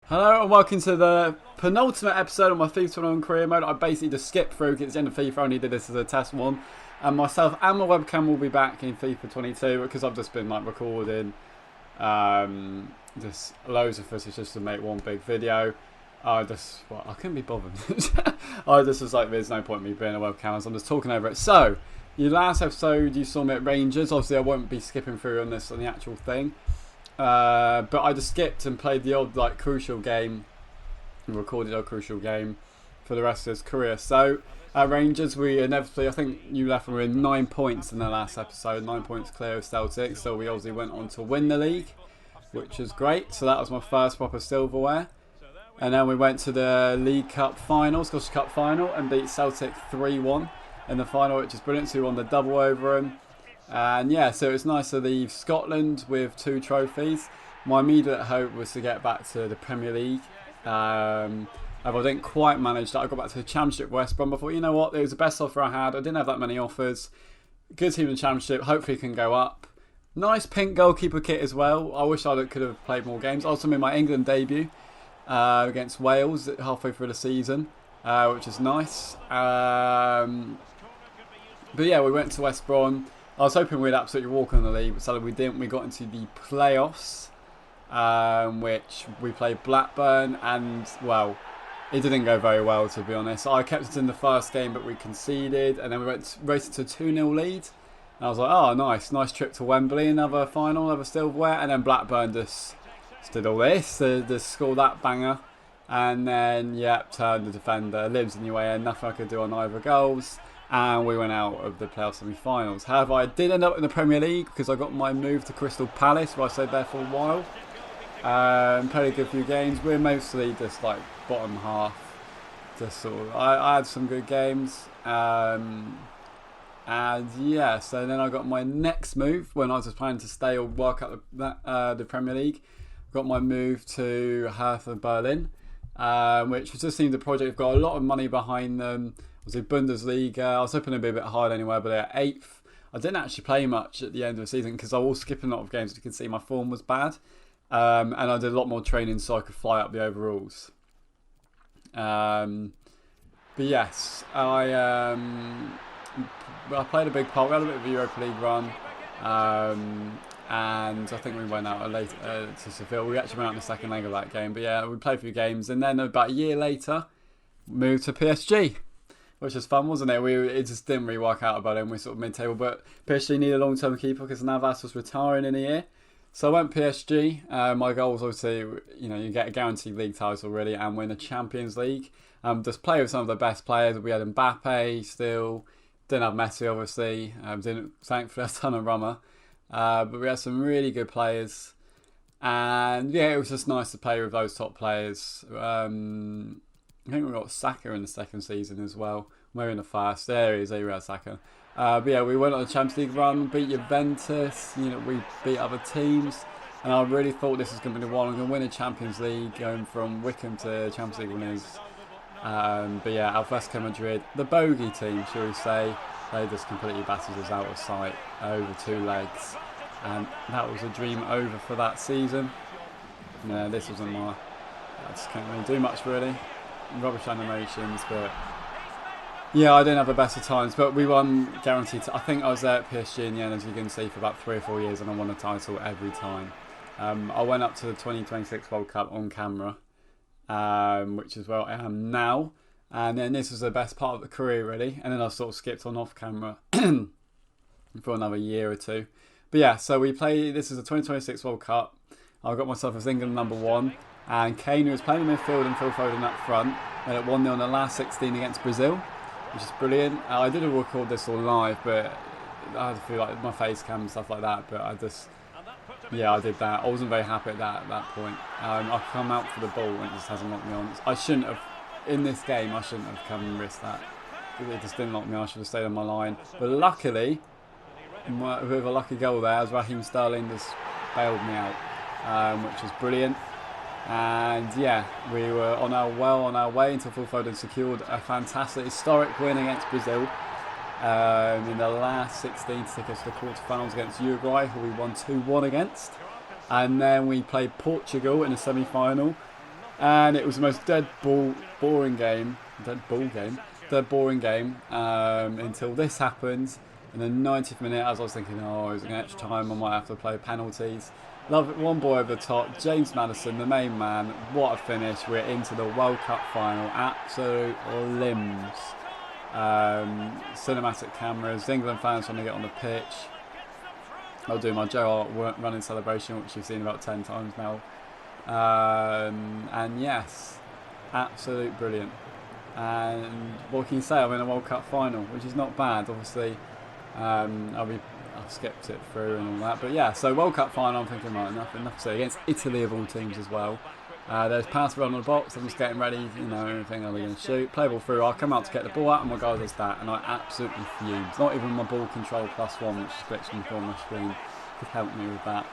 Hello and welcome to the penultimate episode of my FIFA 21 career mode. I basically just skipped through because it's the end of FIFA. I only did this as a test one. And myself and my webcam will be back in FIFA 22 because I've just been recording just loads of footage just to make one big video. I couldn't be bothered. I just was like, there's no point in me being a webcam, so I'm just talking over it. So, your last episode you saw me at Rangers. Obviously I won't be skipping through on the actual thing. But I just skipped and played the old crucial game, recorded a crucial game for the rest of his career. So at Rangers, we inevitably, I think you left with 9 points in the last episode, 9 points clear of Celtic. So we obviously went on to win the league, which is great. So that was my first proper silverware. And then we went to the League Cup final, Scottish Cup final, and beat Celtic 3-1 in the final, which is brilliant. So we won the double over them. And yeah, so it's nice to leave Scotland with 2 trophies. My immediate hope was to get back to the Premier League. If I didn't quite manage that, I got back to the Championship West Brom. I thought, you know what, it was the best offer I had. I didn't have that many offers. Good team in the Championship, hopefully can go up. Nice pink goalkeeper kit as well. I wish I could have played more games. Also made my England debut against Wales halfway through the season, which is nice. But yeah, we went to West Brom. I was hoping we'd absolutely walk on the league, but sadly we didn't. We got into the playoffs, which we played Blackburn, and well, it didn't go very well, to be honest. I kept it in the first game, but we conceded, and then we raced to 2-0 lead. And I was like, oh, nice trip to Wembley, another final, another silverware, and then Blackburn just did all this, just scored that banger, and then turned the defender, lives in your way, and nothing I could do on either goals. And we went out of the playoff semi-finals. However, I did end up in the Premier League because I got my move to Crystal Palace, where I stayed there for a while. Played a good few games. We're mostly just bottom half. Just I had some good games. And yeah, so then I got my next move when I was just planning to stay or work up the Premier League. Got my move to Hertha Berlin, which just seemed a project. We've got a lot of money behind them. The Bundesliga, I was hoping it'd be a bit hard anyway, but they're 8th. I didn't actually play much at the end of the season because I was skipping a lot of games. As you can see, my form was bad, and I did a lot more training so I could fly up the overalls. But yes, I played a big part. We had a bit of a Europa League run, and I think we went out late to Seville. We actually went out in the second leg of that game, but yeah, we played a few games, and then about a year later, moved to PSG. Which was fun, wasn't it? It just didn't really work out about it, and we sort of mid-table. But PSG need a long-term keeper because Navas was retiring in a year. So I went PSG. My goal was obviously, you get a guaranteed league title really and win a Champions League. Just play with some of the best players. We had Mbappe still. Didn't have Messi, obviously. Thankfully, a ton of Roma. But we had some really good players. And yeah, it was just nice to play with those top players. I think we got Saka in the second season as well. We're in the first. There he is. There we are, Saka. But yeah, we went on a Champions League run, beat Juventus. We beat other teams, and I really thought this was going to be the one. I'm going to win a Champions League, going from Wickham to Champions League winners. But yeah, Atletico Madrid, the bogey team, shall we say, they just completely battered us out of sight over 2 legs, and that was a dream over for that season. Yeah, this wasn't I just can't really do much really. Rubbish animations, but yeah, I didn't have the best of times, but we won guaranteed. I think I was there at PSG in the end, as you can see, for about 3 or 4 years, and I won a title every time. I went up to the 2026 World Cup on camera, which is where I am now, and then this was the best part of the career really, and then I sort of skipped on off camera for another year or 2. But yeah, so we play. This is the 2026 World Cup. I got myself as England #1. And Kane, who was playing in midfield, and Phil Foden up front, and at 1-0 in the last 16 against Brazil, which is brilliant. I didn't record this all live, but I had to feel like my face cam and stuff like that. But I did that. I wasn't very happy at that point. I've come out for the ball and it just hasn't locked me on. I shouldn't have, in this game, I shouldn't have come and risked that. It just didn't lock me on. I should have stayed on my line. But luckily, with a lucky goal there, as Raheem Sterling just bailed me out, which was brilliant. And yeah, we were on our way until Phil Foden secured a fantastic, historic win against Brazil in the last 16 to take us to the quarterfinals against Uruguay, who we won 2-1 against. And then we played Portugal in the semi-final, And it was the most dead boring game until this happened. In the 90th minute, as I was thinking, oh, it's an extra time, I might have to play penalties. Love it, one boy over the top, James Maddison, the main man. What a finish! We're into the World Cup final. Absolute limbs. Cinematic cameras. England fans trying to get on the pitch. I'll do my Joe Hart running celebration, which you've seen about 10 times now. And yes, absolute brilliant. And what can you say? I'm in a World Cup final, which is not bad. Obviously, I've skipped it through and all that, but yeah. So World Cup final, I'm thinking, right, enough to say, against Italy of all teams as well. There's pass run on the box. I'm just getting ready, you know, everything. Are they going to shoot? Play ball through. I'll come out to get the ball out, and my guy does that, and I absolutely fumed. Not even my ball control +1, which is glitching from my screen, could help me with that.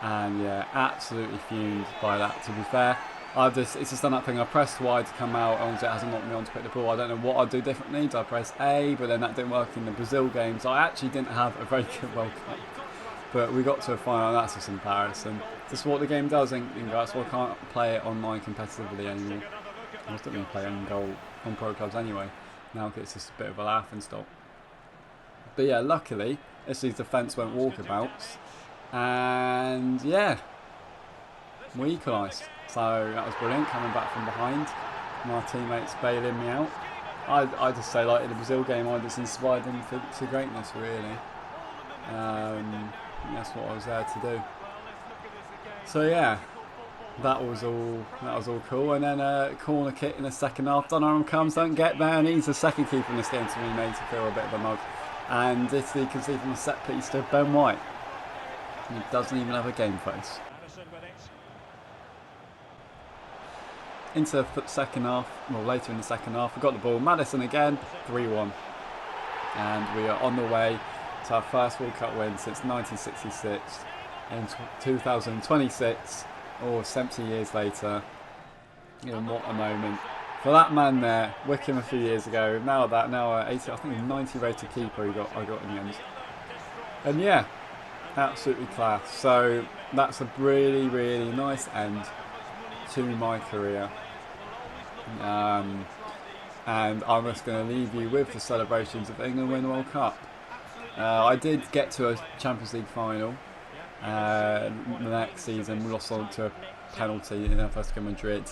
And yeah, absolutely fumed by that. To be fair, it's just done that thing. I pressed Y to come out, and it hasn't knocked me on to pick the ball. I don't know what I'd do differently. Did I press A? But then that didn't work in the Brazil game, so I actually didn't have a very good World Cup. But we got to a final, and that's just embarrassing. That's what the game does, that's why I can't play it online competitively anymore. I was still going to play on pro clubs anyway. Now it's just a bit of a laughing stock. But yeah, luckily, Italy's defence went walkabouts. And yeah, we equalised. So that was brilliant, coming back from behind. My teammates bailing me out. I just say, like in the Brazil game, I just inspired them to greatness, really. That's what I was there to do. So yeah, that was all cool. And then a corner kick in the second half. Donnarumma comes, don't get there, and he's the second keeper in this game to me, made to feel a bit of a mug. And Italy can see from the set piece to Ben White. He doesn't even have a game face. Into the second half, well later in the second half, we got the ball. Maddison again, 3-1. And we are on the way to our first World Cup win since 1966. In 2026, or 70 years later. You know, what a moment. For that man there, Wickham a few years ago, now 80, I think 90 rated keeper I got in the end. And yeah, absolutely class. So that's a really, really nice end to my career. And I'm just going to leave you with the celebrations of England winning the World Cup. I did get to a Champions League final. The next season we lost on to a penalty in Atletico Madrid,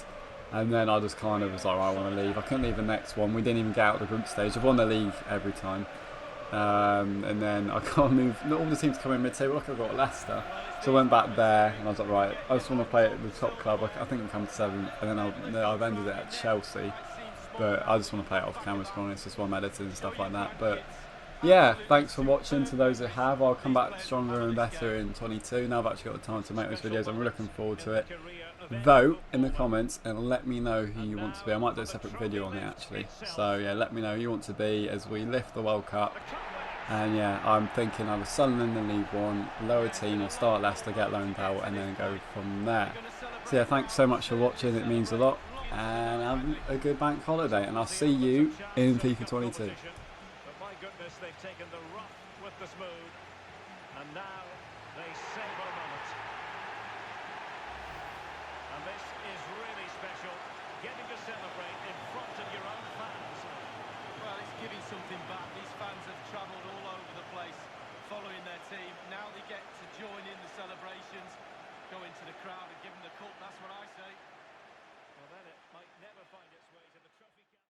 and then I just kind of was like, I want to leave. I couldn't leave the next one. We didn't even get out of the group stage. I've won the league every time, and then I can't move. Not all the teams come in mid-table. Look, I've got Leicester, so I went back there, and I was like, right, I just want to play at the top club. I think I come to 7th, and then I've ended it at Chelsea, but I just want to play it off camera, to be honest. Just while I'm editing and stuff like that, but. Yeah, thanks for watching to those that have. I'll come back stronger and better in 22. Now I've actually got the time to make those videos. I'm really looking forward to it. Vote in the comments and let me know who you want to be. I might do a separate video on it actually. So yeah, let me know who you want to be as we lift the World Cup. And yeah, I'm thinking either Sunderland in League One, lower team, or start Leicester, get loaned out, and then go from there. So yeah, thanks so much for watching. It means a lot. And have a good bank holiday. And I'll see you in FIFA 22. Goodness, they've taken the rough with the smooth, and now they savour a moment. And this is really special, getting to celebrate in front of your own fans. Well, it's giving something back. These fans have travelled all over the place following their team. Now they get to join in the celebrations, go into the crowd and give them the cup. That's what I say.